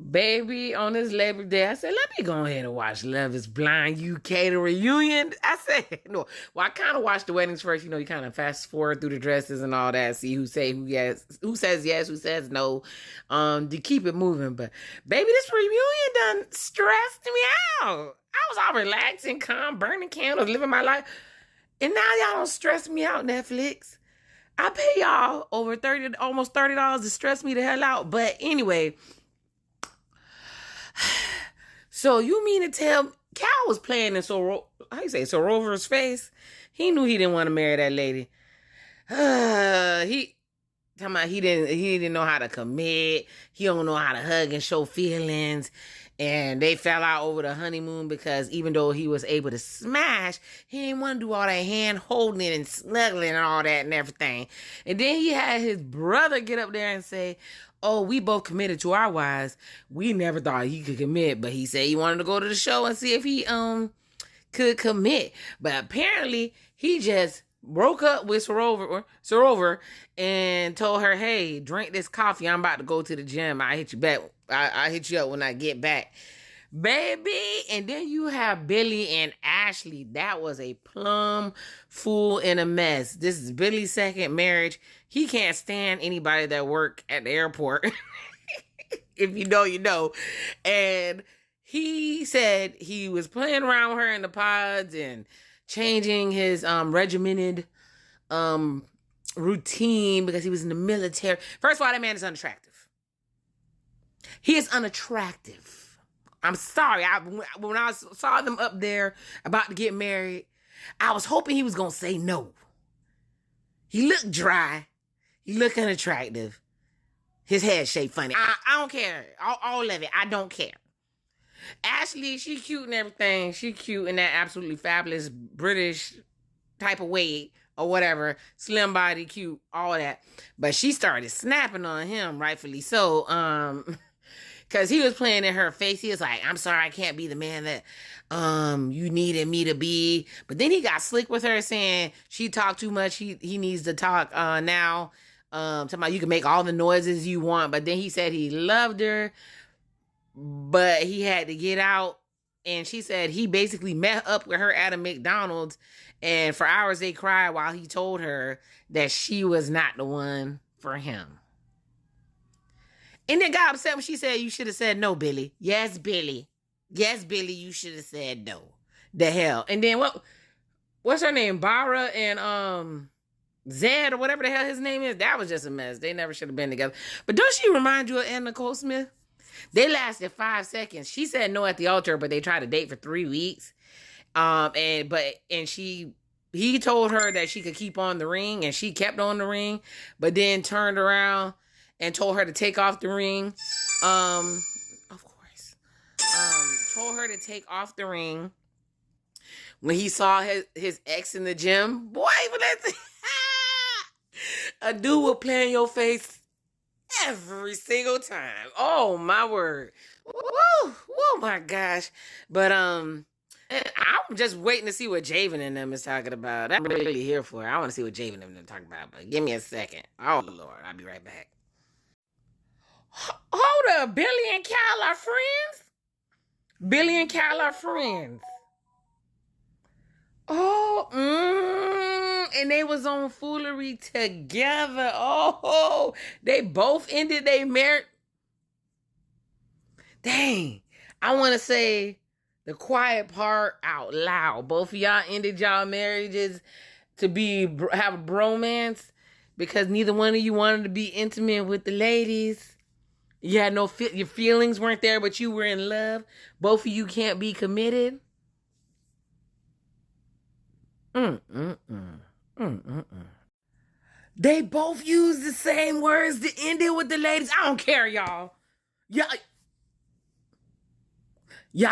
Baby, on this Labor Day, I said, let me go ahead and watch Love is Blind UK, the reunion. I said, no. Well, I kind of watched the weddings first. You kind of fast forward through the dresses and all that, see who says yes, who says no, to keep it moving. But, baby, this reunion done stressed me out. I was all relaxing, calm, burning candles, living my life. And now y'all don't stress me out, Netflix. I pay y'all over almost $30 to stress me the hell out. But anyway, so you mean to tell Cal was playing in Sorover's face? He knew he didn't want to marry that lady. He didn't know how to commit. He don't know how to hug and show feelings. And they fell out over the honeymoon because even though he was able to smash, he didn't want to do all that hand holding and snuggling and all that and everything. And then he had his brother get up there and say, oh, we both committed to our wives. We never thought he could commit, but he said he wanted to go to the show and see if he could commit. But apparently he just broke up with Sorover and told her, hey, drink this coffee. I'm about to go to the gym. I hit you back. I hit you up when I get back. Baby. And then you have Billy and Ashley. That was a plum fool in a mess. This is Billy's second marriage. He can't stand anybody that work at the airport. If you know, you know. And he said he was playing around with her in the pods and changing his regimented routine because he was in the military. First of all, that man is unattractive. He is unattractive. I'm sorry. When I saw them up there about to get married, I was hoping he was going to say no. He looked dry. He looked unattractive. His head shaped funny. I don't care. All of it. I don't care. Ashley, she cute and everything. She cute in that absolutely fabulous British type of way or whatever. Slim body, cute, all that. But she started snapping on him, rightfully so. Because he was playing in her face. He was like, I'm sorry, I can't be the man that you needed me to be. But then he got slick with her saying she talked too much. He needs to talk now. Talking about you can make all the noises you want. But then he said he loved her, but he had to get out. And she said he basically met up with her at a McDonald's. And for hours they cried while he told her that she was not the one for him. And then got upset when she said, you should have said no, Billy. Yes, Billy. Yes, Billy, you should have said no. The hell. And then what's her name? Bara and Zed or whatever the hell his name is. That was just a mess. They never should have been together. But don't she remind you of Anna Nicole Smith? They lasted 5 seconds. She said no at the altar, but they tried to date for 3 weeks. He told her that she could keep on the ring, and she kept on the ring, but then turned around and told her to take off the ring. Of course. Told her to take off the ring when he saw his ex in the gym. Boy, a dude will play in your face every single time. Oh, my word. Woo! Oh, my gosh. But, I'm just waiting to see what Javen and them is talking about. I'm really here for it. I want to see what Javen and them are talking about, but give me a second. Oh, Lord. I'll be right back. Hold up. Billy and Cal are friends? Billy and Cal are friends. Oh, and they was on Foolery together. Oh, they both ended their marriage. Dang. I want to say the quiet part out loud. Both of y'all ended y'all marriages to have a bromance because neither one of you wanted to be intimate with the ladies. You had your feelings weren't there, but you were in love. Both of you can't be committed. They both used the same words to end it with the ladies. I don't care, y'all. Y'all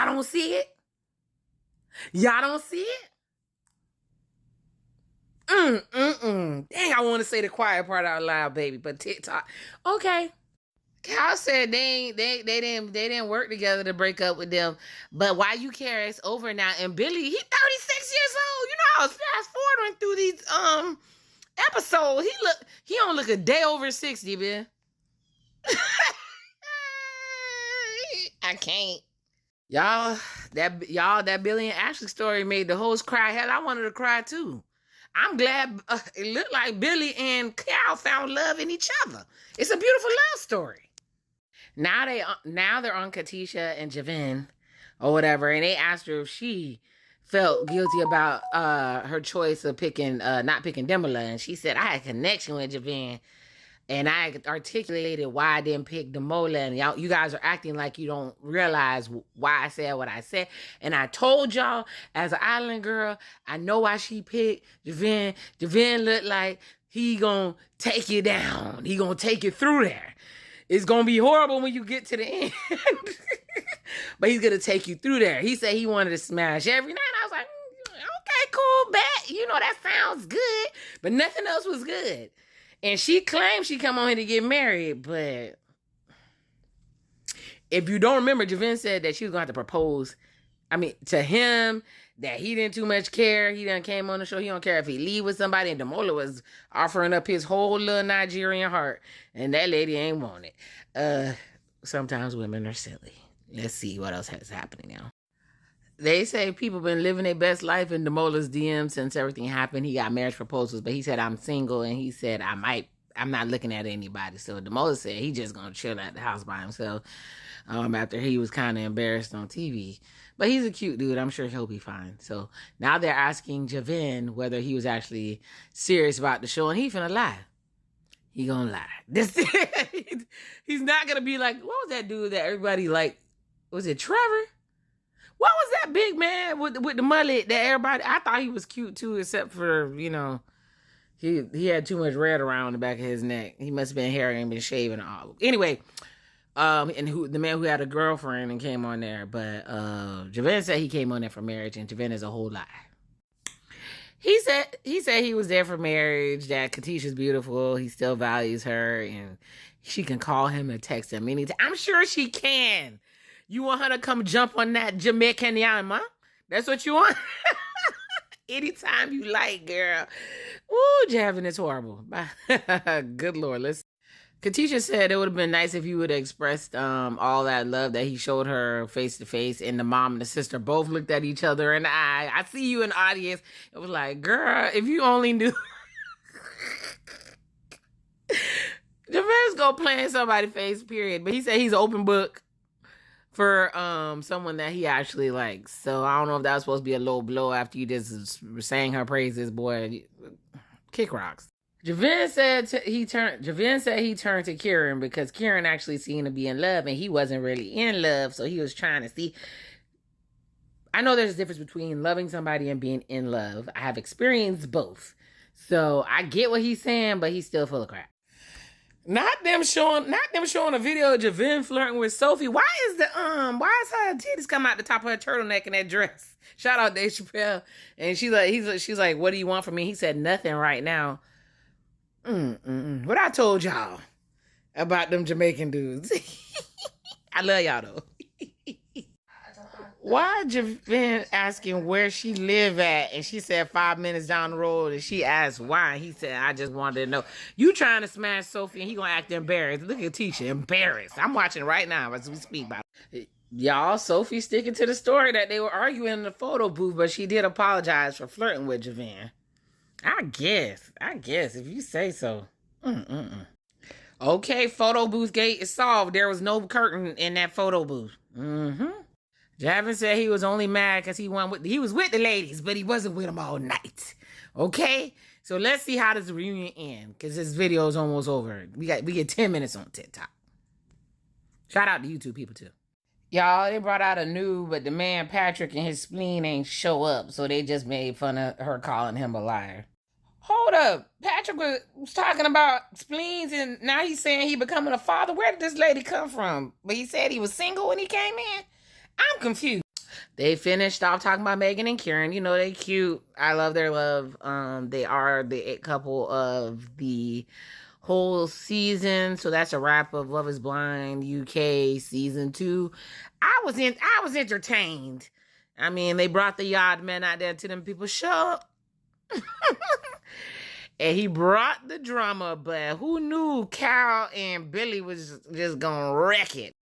don't see it? Y'all don't see it? Dang, I want to say the quiet part out loud, baby, but TikTok. Okay. Cal said they didn't work together to break up with them. But why you care? It's over now. And Billy, he 36 years old. You know, I was fast forwarding through these episodes. He don't look a day over 60, man. I can't. That Billy and Ashley story made the host cry. Hell, I wanted to cry too. I'm glad it looked like Billy and Cal found love in each other. It's a beautiful love story. Now they're on Katisha and Javin or whatever, and they asked her if she felt guilty about her choice of not picking Demola, and she said, I had a connection with Javin, and I articulated why I didn't pick Demola, and you guys are acting like you don't realize why I said what I said. And I told y'all, as an island girl, I know why she picked Javin. Javin looked like he gonna take you down. He gonna take you through there. It's gonna be horrible when you get to the end. But he's gonna take you through there. He said he wanted to smash every night. I was like, okay, cool, bet. You know, that sounds good. But nothing else was good. And she claimed she come on here to get married, but if you don't remember, Javin said that she was going to have to propose, to him, that he didn't too much care. He done came on the show. He don't care if he leave with somebody. And Demola was offering up his whole little Nigerian heart. And that lady ain't want it. Sometimes women are silly. Let's see what else has happening now. They say people been living their best life in Demola's DM since everything happened. He got marriage proposals, but he said, I'm single, and he said, I'm not looking at anybody. So Demola said he just gonna chill at the house by himself after he was kind of embarrassed on TV. But he's a cute dude. I'm sure he'll be fine. So now they're asking Javin whether he was actually serious about the show, and he finna lie. He gonna lie. He's not gonna be like, what was that dude that everybody liked? Was it Trevor? What was that big man with the mullet that everybody... I thought he was cute too, except for, he had too much red around the back of his neck. He must have been hairy and been shaving all. Anyway, and the man who had a girlfriend and came on there. But Javin said he came on there for marriage, and Javin is a whole lie. He said he was there for marriage, that Katisha's beautiful, he still values her, and she can call him and text him anytime. I'm sure she can. You want her to come jump on that Jamaican yam, huh? That's what you want? Anytime you like, girl. Ooh, Javin is horrible. Good Lord. Katisha said it would have been nice if you would have expressed all that love that he showed her face to face, and the mom and the sister both looked at each other in the eye. I see you in the audience. It was like, girl, if you only knew. Javin's gonna play in somebody's face, period. But he said he's an open book for someone that he actually likes. So I don't know if that was supposed to be a low blow after you just sang her praises, boy. Kick rocks. Javin said he turned to Kieran because Kieran actually seemed to be in love, and he wasn't really in love, so he was trying to see. I know there's a difference between loving somebody and being in love. I have experienced both. So I get what he's saying, but he's still full of crap. Not them showing a video of Javin flirting with Sophie. Why is her titties come out the top of her turtleneck in that dress? Shout out Dave Chappelle. And she's like, what do you want from me? He said nothing right now. What I told y'all about them Jamaican dudes. I love y'all though. Why Javin asking where she live at, and she said 5 minutes down the road, and she asked why, and he said, I just wanted to know. You trying to smash Sophie, and he gonna act embarrassed. Look at Tisha, embarrassed. I'm watching right now as we speak about it. Y'all, Sophie sticking to the story that they were arguing in the photo booth, but she did apologize for flirting with Javin. I guess, if you say so. Okay, photo booth gate is solved. There was no curtain in that photo booth. Javin said he was only mad because he was with the ladies, but he wasn't with them all night. Okay? So let's see how this reunion ends, because this video is almost over. We get 10 minutes on TikTok. Shout out to YouTube people too. Y'all, they brought out a new, but the man Patrick and his spleen ain't show up, so they just made fun of her calling him a liar. Hold up. Patrick was talking about spleens, and now he's saying he becoming a father. Where did this lady come from? But he said he was single when he came in? I'm confused. They finished off talking about Megan and Kieran. You know, they cute. I love their love. They are the it couple of the whole season. So that's a wrap of Love is Blind UK season 2. I was entertained. I mean, they brought the yard man out there to them people show. And he brought the drama, but who knew Cal and Billy was just gonna wreck it?